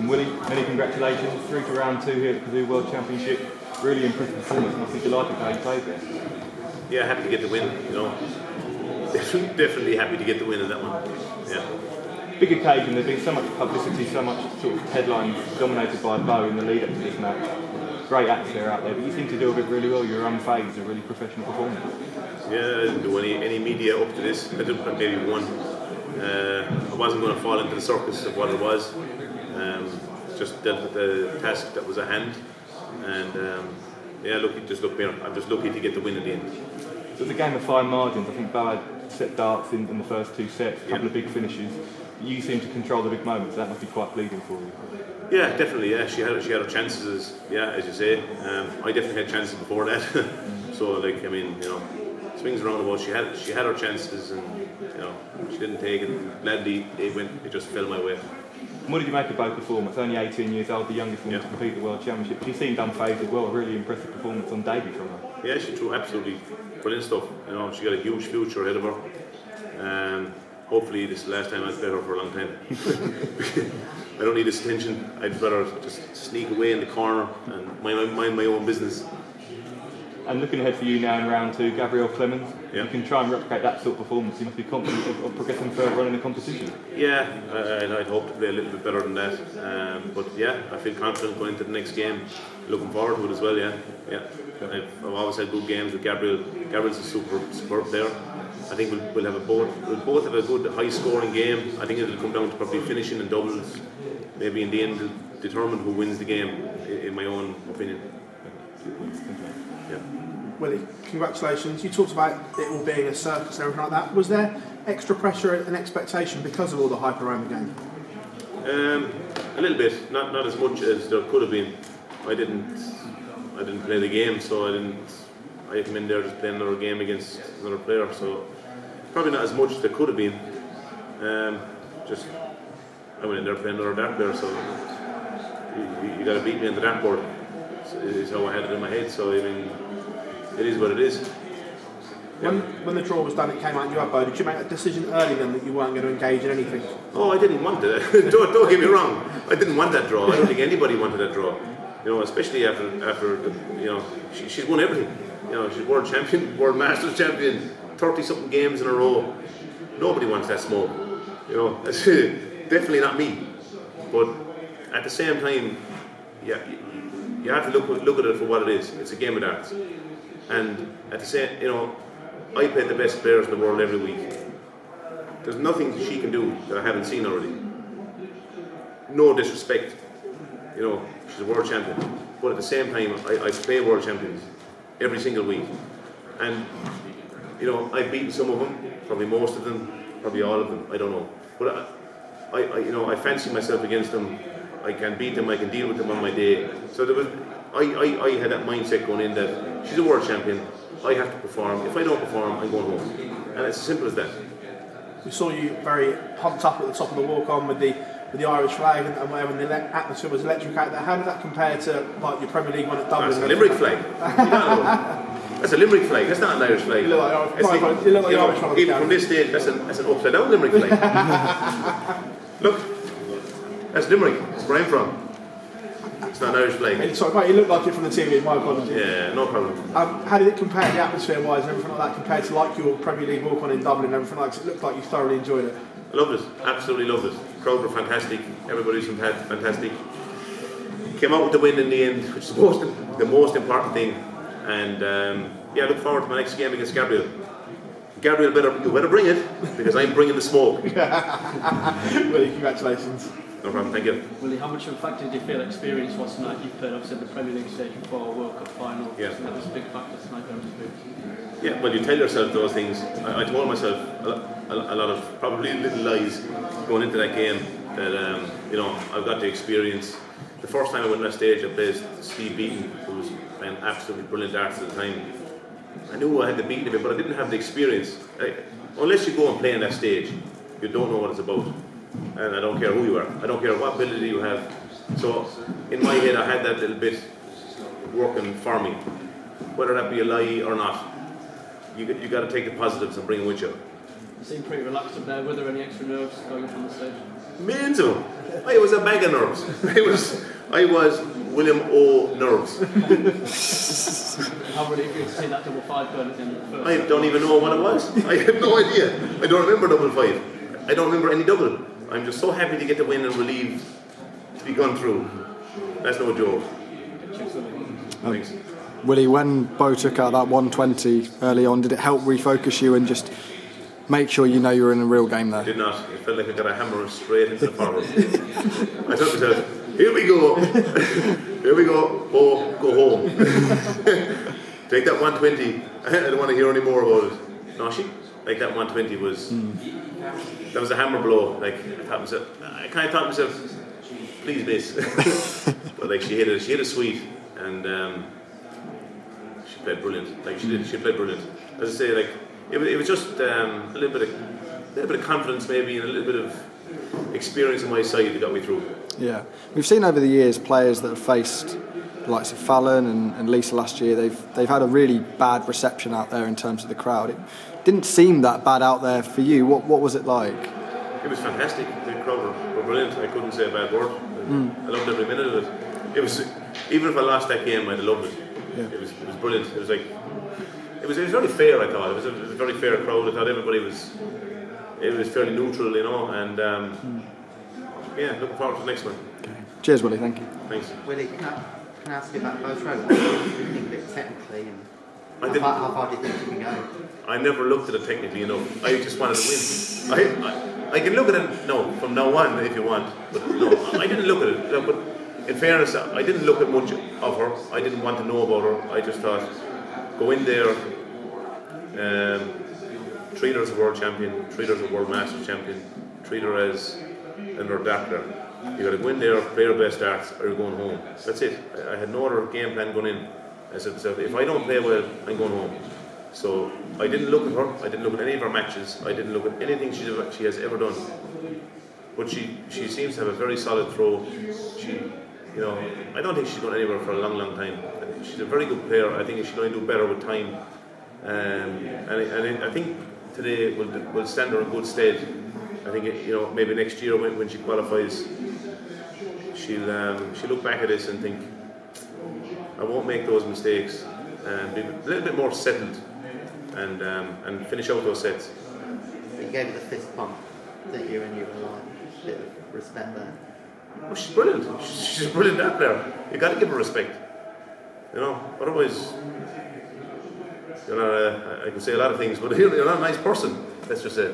And Willie, many congratulations, through to round 2 here at the Kazoo World Championship. Really impressive performance, must be delighted how you played there. Yeah, happy to get the win, you know. Definitely happy to get the win in that one. Yeah. Big occasion, there's been so much publicity, so much sort of headlines dominated by Beau in the lead up to this match. Great atmosphere out there, but you seem to do it really well. You're unfazed, a really professional performance. Yeah, I didn't do any media up to this. I did maybe one. I wasn't going to fall into the circus of what it was. Just dealt with the task that was at hand. And yeah, I'm just lucky to get the win at the end. So it's a game of fine margins. I think Beau had set darts in the first 2 sets, a couple of big finishes. You seem to control the big moments. That must be quite pleasing for you. Yeah, definitely. Yeah, she had her chances. As you say. I definitely had chances before that. So, like, I mean, you know, swings around the ball. She had her chances, and you know, she didn't take it. Gladly, it just fell my way. What did you make of Beau's performance? Only 18 years old, the youngest woman to compete at the World Championship. She seemed unfazed as well. A really impressive performance on debut from her. Yeah, she threw absolutely brilliant stuff. You know, she got a huge future ahead of her. Hopefully, this is the last time I play her for a long time. I don't need this attention. I'd rather just sneak away in the corner and mind my own business. And looking ahead for you now in round 2, Gabrielle Clemens, yeah. You can try and replicate that sort of performance. You must be confident of progressing further on in the competition. Yeah, I'd hope to play a little bit better than that. But yeah, I feel confident going into the next game. Looking forward to it as well. Yeah. I've always had good games with Gabrielle. Gabrielle's a superb player. I think we'll both have a good high-scoring game. I think it'll come down to probably finishing and doubles. Maybe in the end, it'll determine who wins the game. In my own opinion. Yeah. Willie, congratulations. You talked about it all being a circus and everything like that. Was there extra pressure and expectation because of all the hype around the game? A little bit, not as much as there could have been. I didn't play the game, so I came in there just playing another game against another player, so probably not as much as there could have been. I went in there playing another dart player, so you got to beat me on the dartboard. Is how I had it in my head. So I mean, it is what it is. When the draw was done, it came out and you had Beau. Did you make a decision early then that you weren't going to engage in anything? Oh, I didn't want it. don't get me wrong. I didn't want that draw. I don't think anybody wanted that draw. You know, especially after you know, she's won everything. You know, she's world champion, world masters champion, 30-something games in a row. Nobody wants that smoke. You know, that's definitely not me. But at the same time, yeah. You have to look at it for what it is. It's a game of darts, and at the same, you know, I play the best players in the world every week. There's nothing she can do that I haven't seen already. No disrespect, you know, she's a world champion, but at the same time, I play world champions every single week, and you know, I've beaten some of them, probably most of them, probably all of them. I don't know, but I fancy myself against them. I can beat them, I can deal with them on my day. So I had that mindset going in that she's a world champion, I have to perform. If I don't perform, I'm going home. And it's as simple as that. We saw you very pumped up at the top of the walk-on with the Irish flag and whatever, and the atmosphere was electric out there. How did that compare to like your Premier League one at Dublin? That's a Limerick flag. That's a Limerick flag, that's not an Irish flag. You look like the Irish flag. Even from this stage, that's an upside down Limerick flag. Look. That's Limerick. That's where I'm from. It's not an Irish flag. Sorry, mate, you look like it from the TV. My apologies. Yeah, no problem. How did it compare, the atmosphere-wise and everything like that, compared to like your Premier League walk-on in Dublin and everything like that? It looked like you thoroughly enjoyed it. I loved it. Absolutely loved it. The crowd were fantastic. Everybody's fantastic. Came out with the win in the end, which is the most important thing. And yeah, I look forward to my next game against Gabrielle. Gabrielle, you better bring it, because I'm bringing the smoke. Willie, congratulations. No problem, thank you. Willie, how much of a factor do you feel experience was tonight? You've played obviously the Premier League stage before, a World Cup final. Yeah. That was a big factor tonight, experience. Yeah, well, you tell yourself those things. I told myself a lot of probably little lies going into that game that, you know, I've got the experience. The first time I went on that stage, I played Steve Beaton, who was playing absolutely brilliant darts at the time. I knew I had the beating of it, but I didn't have the experience. Unless you go and play on that stage, you don't know what it's about. And I don't care who you are. I don't care what ability you have. So in my head, I had that little bit working for me. Whether that be a lie or not, you got to take the positives and bring them with you. You seem pretty relaxed up there. Were there any extra nerves going up on the stage? Millions of them. I was a bag of nerves. I was William O. Nerves. How really good to see that double five going at the end of the first? I don't even know what it was. I have no idea. I don't remember double five. I don't remember any double. I'm just so happy to get the win and relieved to be gone through. That's no joke. Thanks. Willie, when Beau took out that 120 early on, did it help refocus you and just make sure you know you were in a real game there? I did not. It felt like I got a hammer straight into the forward. I thought to myself, here we go. Here we go. Oh, go home. Take that 120. I don't want to hear any more about it. No, like that 120 was, that was a hammer blow. Like, I kind of thought to myself, please miss. But like she hit a sweet, and she played brilliant. Like she played brilliant. As I say, like it was just a little bit of confidence maybe, and a little bit of experience on my side that got me through. Yeah, we've seen over the years players that have faced the likes of Fallon and Lisa last year. They've had a really bad reception out there in terms of the crowd. It didn't seem that bad out there for you. What was it like? It was fantastic. The crowd were brilliant. I couldn't say a bad word. I loved every minute of it. It was, even if I lost that game, I'd have loved it. Yeah. It was brilliant. It was like, it was very fair. I thought it was a very fair crowd. I thought everybody was fairly neutral, you know. And yeah, looking forward to the next one. Okay. Cheers, Willie. Thank you. Thanks. Willie, can I ask you about Beau's throw? What do you think of it technically, and how far do you think you can go? I never looked at it technically enough. I just wanted to win. I can look at it from now on if you want, but no, I didn't look at it. No, but in fairness, I didn't look at much of her. I didn't want to know about her. I just thought, go in there, treat her as a world champion, treat her as a world masters champion, treat her as another dart player. You got to go in there, play your best darts, or you're going home. That's it. I had no other game plan going in. I said, if I don't play well, I'm going home. So I didn't look at her. I didn't look at any of her matches. I didn't look at anything she has ever done. But she seems to have a very solid throw. I don't think she's going anywhere for a long time. She's a very good player. I think she's going to do better with time. And I think today will stand her in good stead. I think maybe next year when she qualifies, she'll look back at this and think, I won't make those mistakes, and be a little bit more settled, and finish out those sets. You gave her the fist pump that you and you were like, a bit of respect there. Oh, she's brilliant. She's a brilliant dart player. You got to give her respect. Otherwise, I can say a lot of things, but you're not a nice person. Let's just say,